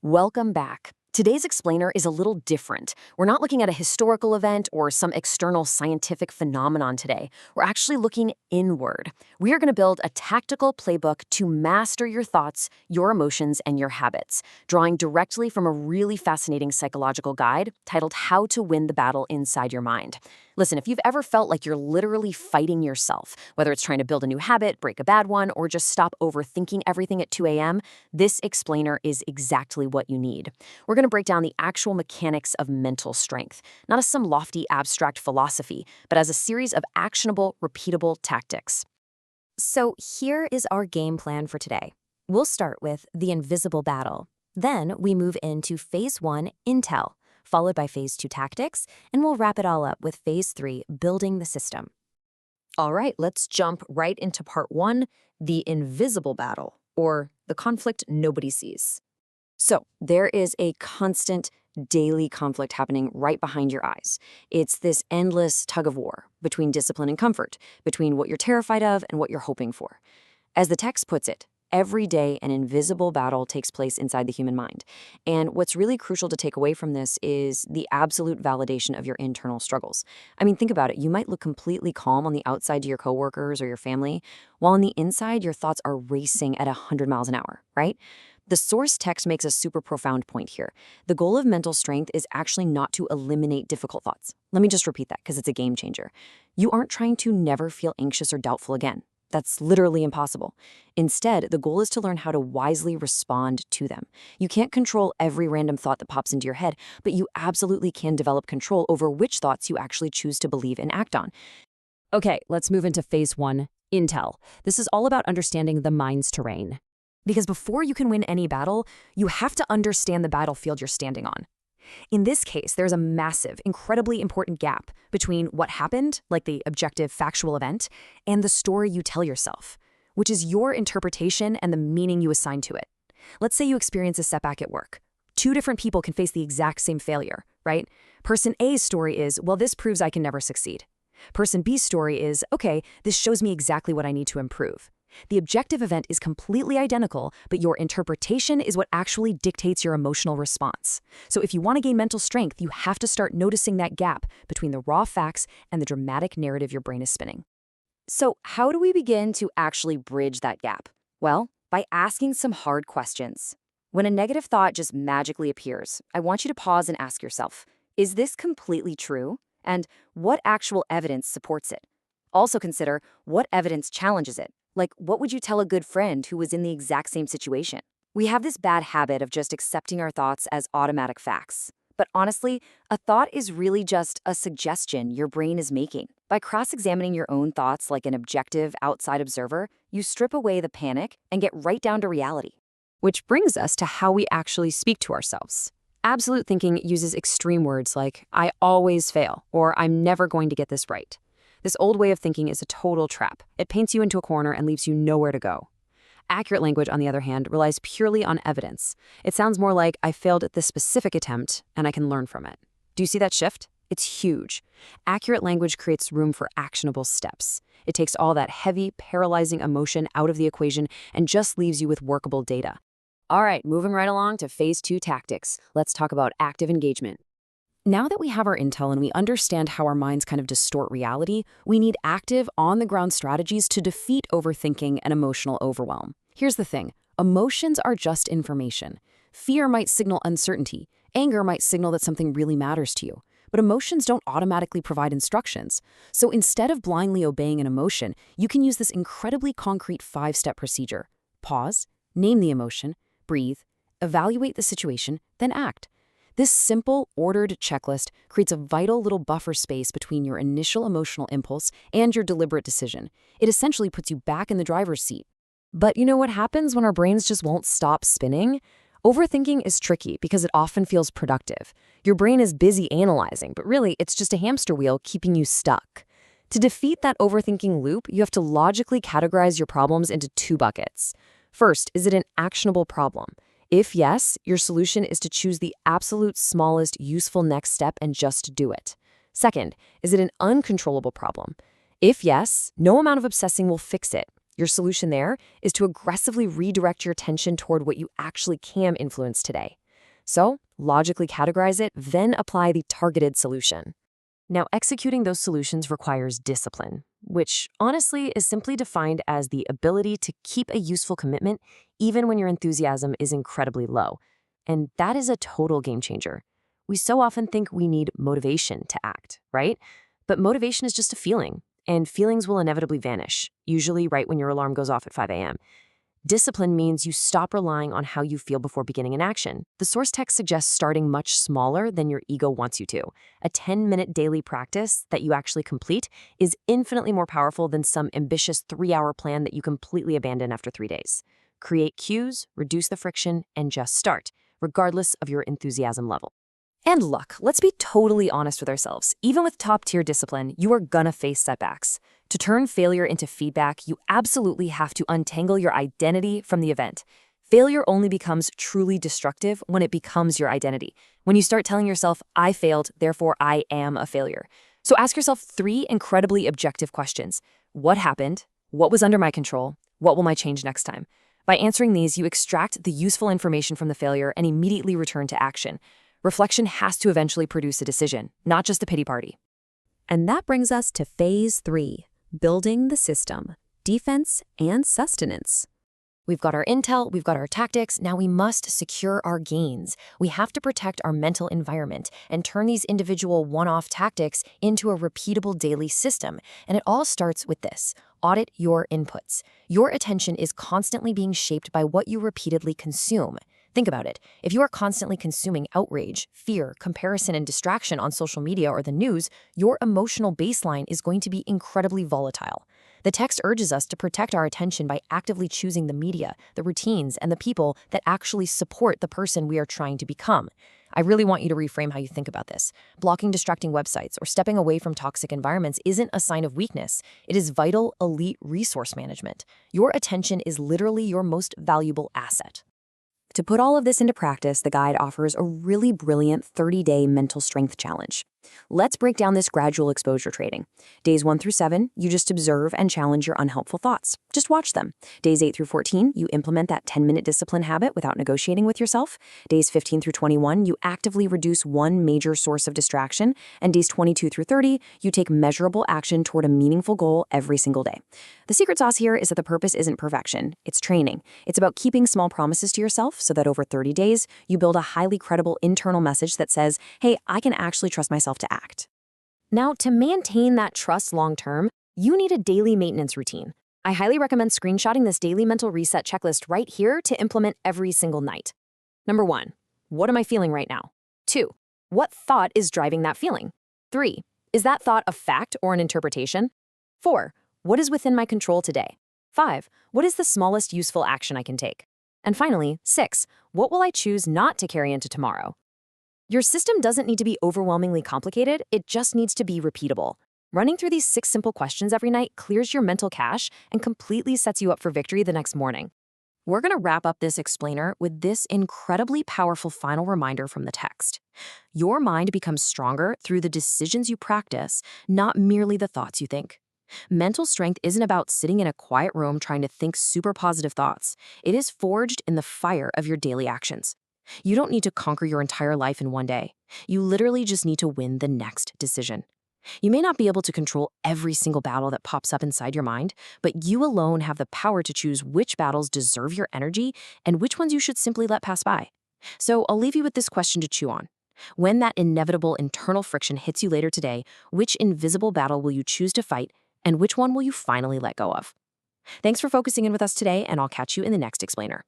Welcome back. Today's explainer is a little different. We're not looking at a historical event or some external scientific phenomenon today. We're actually looking inward. We are going to build a tactical playbook to master your thoughts, your emotions, and your habits, drawing directly from a really fascinating psychological guide titled How to Win the Battle Inside Your Mind. Listen, if you've ever felt like you're literally fighting yourself, whether it's trying to build a new habit, break a bad one, or just stop overthinking everything at 2 a.m., this explainer is exactly what you need. We're going to break down the actual mechanics of mental strength, not as some lofty abstract philosophy, but as a series of actionable, repeatable tactics. So here is our game plan for today. We'll start with the invisible battle. Then we move into phase 1, intel, followed by phase 2, tactics, and we'll wrap it all up with phase 3, building the system. All right, let's jump right into part 1, the invisible battle, or the conflict nobody sees. So there is a constant daily conflict happening right behind your eyes. It's this endless tug of war between discipline and comfort, between what you're terrified of and what you're hoping for. As the text puts it, every day an invisible battle takes place inside the human mind. And what's really crucial to take away from this is the absolute validation of your internal struggles. I mean, think about it. You might look completely calm on the outside to your coworkers or your family, while on the inside, your thoughts are racing at 100 miles an hour, right? The source text makes a super profound point here. The goal of mental strength is actually not to eliminate difficult thoughts. Let me just repeat that because it's a game changer. You aren't trying to never feel anxious or doubtful again. That's literally impossible. Instead, the goal is to learn how to wisely respond to them. You can't control every random thought that pops into your head, but you absolutely can develop control over which thoughts you actually choose to believe and act on. Okay, let's move into phase 1, intel. This is all about understanding the mind's terrain. Because before you can win any battle, you have to understand the battlefield you're standing on. In this case, there's a massive, incredibly important gap between what happened, like the objective, factual event, and the story you tell yourself, which is your interpretation and the meaning you assign to it. Let's say you experience a setback at work. Two different people can face the exact same failure, right? Person A's story is, well, this proves I can never succeed. Person B's story is, okay, this shows me exactly what I need to improve. The objective event is completely identical, but your interpretation is what actually dictates your emotional response. So if you want to gain mental strength, you have to start noticing that gap between the raw facts and the dramatic narrative your brain is spinning. So how do we begin to actually bridge that gap? Well, by asking some hard questions. When a negative thought just magically appears, I want you to pause and ask yourself, is this completely true? And what actual evidence supports it? Also consider what evidence challenges it. Like, what would you tell a good friend who was in the exact same situation? We have this bad habit of just accepting our thoughts as automatic facts. But honestly, a thought is really just a suggestion your brain is making. By cross-examining your own thoughts like an objective outside observer, you strip away the panic and get right down to reality. Which brings us to how we actually speak to ourselves. Absolute thinking uses extreme words like, I always fail, or I'm never going to get this right. This old way of thinking is a total trap. It paints you into a corner and leaves you nowhere to go. Accurate language, on the other hand, relies purely on evidence. It sounds more like, I failed at this specific attempt, and I can learn from it. Do you see that shift? It's huge. Accurate language creates room for actionable steps. It takes all that heavy, paralyzing emotion out of the equation and just leaves you with workable data. All right, moving right along to phase 2 tactics. Let's talk about active engagement. Now that we have our intel and we understand how our minds kind of distort reality, we need active, on-the-ground strategies to defeat overthinking and emotional overwhelm. Here's the thing. Emotions are just information. Fear might signal uncertainty. Anger might signal that something really matters to you. But emotions don't automatically provide instructions. So instead of blindly obeying an emotion, you can use this incredibly concrete 5-step procedure. Pause, name the emotion, breathe, evaluate the situation, then act. This simple, ordered checklist creates a vital little buffer space between your initial emotional impulse and your deliberate decision. It essentially puts you back in the driver's seat. But you know what happens when our brains just won't stop spinning? Overthinking is tricky because it often feels productive. Your brain is busy analyzing, but really it's just a hamster wheel keeping you stuck. To defeat that overthinking loop, you have to logically categorize your problems into 2 buckets. First, is it an actionable problem? If yes, your solution is to choose the absolute smallest useful next step and just do it. Second, is it an uncontrollable problem? If yes, no amount of obsessing will fix it. Your solution there is to aggressively redirect your attention toward what you actually can influence today. So, logically categorize it, then apply the targeted solution. Now, executing those solutions requires discipline, which honestly is simply defined as the ability to keep a useful commitment even when your enthusiasm is incredibly low. And that is a total game changer. We so often think we need motivation to act, right? But motivation is just a feeling, and feelings will inevitably vanish, usually right when your alarm goes off at 5 a.m. Discipline means you stop relying on how you feel before beginning an action. The source text suggests starting much smaller than your ego wants you to. A 10-minute daily practice that you actually complete is infinitely more powerful than some ambitious 3-hour plan that you completely abandon after 3 days. Create cues, reduce the friction, and just start, regardless of your enthusiasm level. And look, let's be totally honest with ourselves. Even with top-tier discipline, you are gonna face setbacks. To turn failure into feedback, you absolutely have to untangle your identity from the event. Failure only becomes truly destructive when it becomes your identity. When you start telling yourself, I failed, therefore I am a failure. So ask yourself 3 incredibly objective questions. What happened? What was under my control? What will I change next time? By answering these, you extract the useful information from the failure and immediately return to action. Reflection has to eventually produce a decision, not just a pity party. And that brings us to phase 3, building the system, defense and sustenance. We've got our intel, we've got our tactics, now we must secure our gains. We have to protect our mental environment and turn these individual one-off tactics into a repeatable daily system. And it all starts with this: audit your inputs. Your attention is constantly being shaped by what you repeatedly consume. Think about it. If you are constantly consuming outrage, fear, comparison, and distraction on social media or the news, your emotional baseline is going to be incredibly volatile. The text urges us to protect our attention by actively choosing the media, the routines, and the people that actually support the person we are trying to become. I really want you to reframe how you think about this. Blocking distracting websites or stepping away from toxic environments isn't a sign of weakness. It is vital, elite resource management. Your attention is literally your most valuable asset. To put all of this into practice, the guide offers a really brilliant 30-day mental strength challenge. Let's break down this gradual exposure training. Days 1 through 7, you just observe and challenge your unhelpful thoughts. Just watch them. Days 8 through 14, you implement that 10-minute discipline habit without negotiating with yourself. Days 15 through 21, you actively reduce one major source of distraction. And days 22 through 30, you take measurable action toward a meaningful goal every single day. The secret sauce here is that the purpose isn't perfection, it's training. It's about keeping small promises to yourself so that over 30 days, you build a highly credible internal message that says, hey, I can actually trust myself to act. Now, to maintain that trust long-term, you need a daily maintenance routine. I highly recommend screenshotting this daily mental reset checklist right here to implement every single night. Number 1, what am I feeling right now? 2, what thought is driving that feeling? 3, is that thought a fact or an interpretation? 4, what is within my control today? 5, what is the smallest useful action I can take? And finally, 6, what will I choose not to carry into tomorrow? Your system doesn't need to be overwhelmingly complicated, it just needs to be repeatable. Running through these 6 simple questions every night clears your mental cache and completely sets you up for victory the next morning. We're going to wrap up this explainer with this incredibly powerful final reminder from the text. Your mind becomes stronger through the decisions you practice, not merely the thoughts you think. Mental strength isn't about sitting in a quiet room trying to think super positive thoughts. It is forged in the fire of your daily actions. You don't need to conquer your entire life in one day. You literally just need to win the next decision. You may not be able to control every single battle that pops up inside your mind, but you alone have the power to choose which battles deserve your energy and which ones you should simply let pass by. So I'll leave you with this question to chew on. When that inevitable internal friction hits you later today, which invisible battle will you choose to fight, and which one will you finally let go of? Thanks for focusing in with us today, and I'll catch you in the next explainer.